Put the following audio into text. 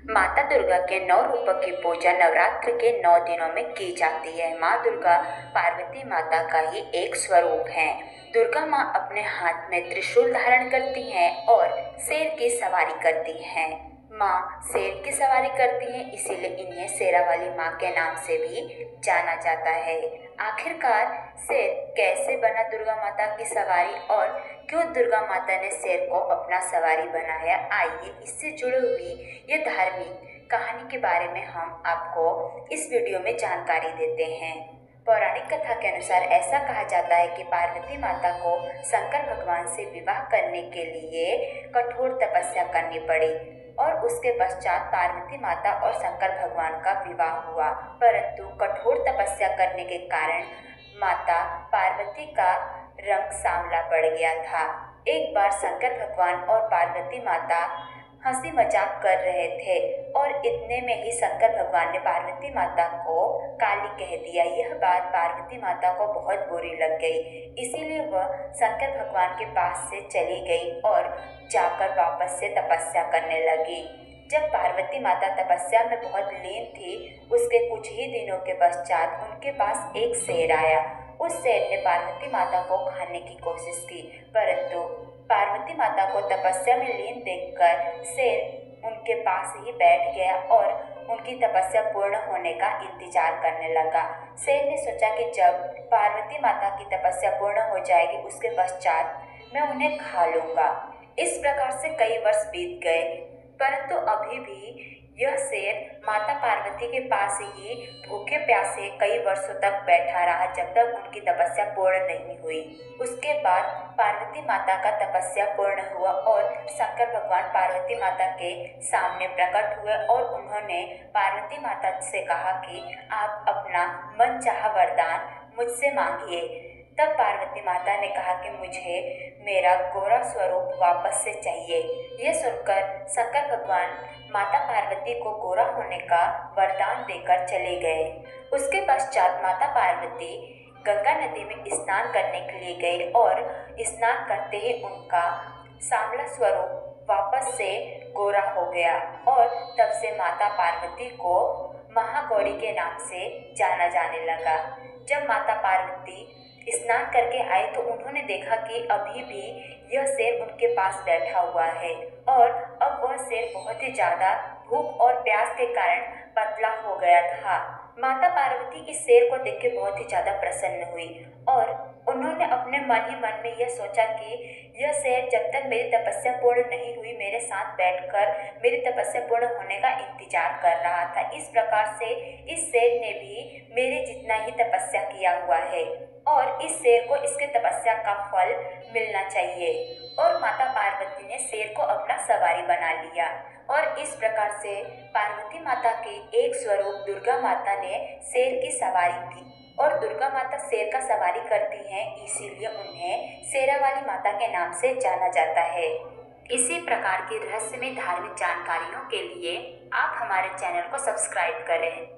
माता दुर्गा के 9 रूपों की पूजा नवरात्र के 9 दिनों में की जाती है। माँ दुर्गा पार्वती माता का ही एक स्वरूप है। दुर्गा माँ अपने हाथ में त्रिशूल धारण करती हैं और शेर की सवारी करती हैं। माँ शेर की सवारी करती हैं, इसीलिए इन्हें शेरा वाली माँ के नाम से भी जाना जाता है। आखिरकार शेर कैसे बना दुर्गा माता की सवारी और क्यों दुर्गा माता ने शेर को अपना सवारी बनाया, आइए इससे जुड़ी हुई ये धार्मिक कहानी के बारे में हम आपको इस वीडियो में जानकारी देते हैं। पौराणिक कथा के अनुसार ऐसा कहा जाता है कि पार्वती माता को शंकर भगवान से विवाह करने के लिए कठोर तपस्या करनी पड़ी और उसके पश्चात पार्वती माता और शंकर भगवान का विवाह हुआ। परंतु कठोर तपस्या करने के कारण माता पार्वती का रंग सांवला पड़ गया था। एक बार शंकर भगवान और पार्वती माता हंसी मजाक कर रहे थे और इतने में ही शंकर भगवान ने पार्वती माता को काली कह दिया। यह बात पार्वती माता को बहुत बुरी लग गई, इसीलिए वह शंकर भगवान के पास से चली गई और जाकर वापस से तपस्या करने लगी। जब पार्वती माता तपस्या में बहुत लीन थी, उसके कुछ ही दिनों के पश्चात उनके पास एक शेर आया। उस शेर ने पार्वती माता को खाने की कोशिश की, परंतु पार्वती माता को तपस्या में लीन देखकर शेर उनके पास ही बैठ गया और उनकी तपस्या पूर्ण होने का इंतजार करने लगा। शेर ने सोचा कि जब पार्वती माता की तपस्या पूर्ण हो जाएगी, उसके पश्चात मैं उन्हें खा लूंगा। इस प्रकार से कई वर्ष बीत गए, परंतु अभी भी यह शेर माता पार्वती के पास ही भूखे प्यासे कई वर्षों तक बैठा रहा, जब तक उनकी तपस्या पूर्ण नहीं हुई। उसके बाद पार्वती माता का तपस्या पूर्ण हुआ और शंकर भगवान पार्वती माता के सामने प्रकट हुए और उन्होंने पार्वती माता से कहा कि आप अपना मनचाहा वरदान मुझसे मांगिए। तब पार्वती माता ने कहा कि मुझे मेरा गोरा स्वरूप वापस से चाहिए। यह सुनकर शंकर भगवान माता पार्वती को गोरा होने का वरदान देकर चले गए। उसके पश्चात माता पार्वती गंगा नदी में स्नान करने के लिए गई और स्नान करते ही उनका सांवला स्वरूप वापस से गोरा हो गया और तब से माता पार्वती को महागौरी के नाम से जाना जाने लगा। जब माता पार्वती स्नान करके आए तो उन्होंने देखा कि अभी भी यह शेर उनके पास बैठा हुआ है और अब वह शेर बहुत ही ज्यादा भूख और प्यास के कारण पतला हो गया था। माता पार्वती इस शेर को देख के बहुत ही ज्यादा प्रसन्न हुई और उन्होंने अपने मन ही मन में यह सोचा कि यह शेर जब तक मेरी तपस्या पूर्ण नहीं हुई, मेरे साथ बैठकर मेरी तपस्या पूर्ण होने का इंतजार कर रहा था। इस प्रकार से इस शेर ने भी मेरे जितना ही तपस्या किया हुआ है और इस शेर को इसके तपस्या का फल मिलना चाहिए। और माता पार्वती ने शेर को अपना सवारी बना लिया और इस प्रकार से पार्वती माता के एक स्वरूप दुर्गा माता ने शेर की सवारी की और दुर्गा माता शेर का सवारी करती हैं, इसीलिए उन्हें शेरा वाली माता के नाम से जाना जाता है। इसी प्रकार की रहस्यमय धार्मिक जानकारियों के लिए आप हमारे चैनल को सब्सक्राइब करें।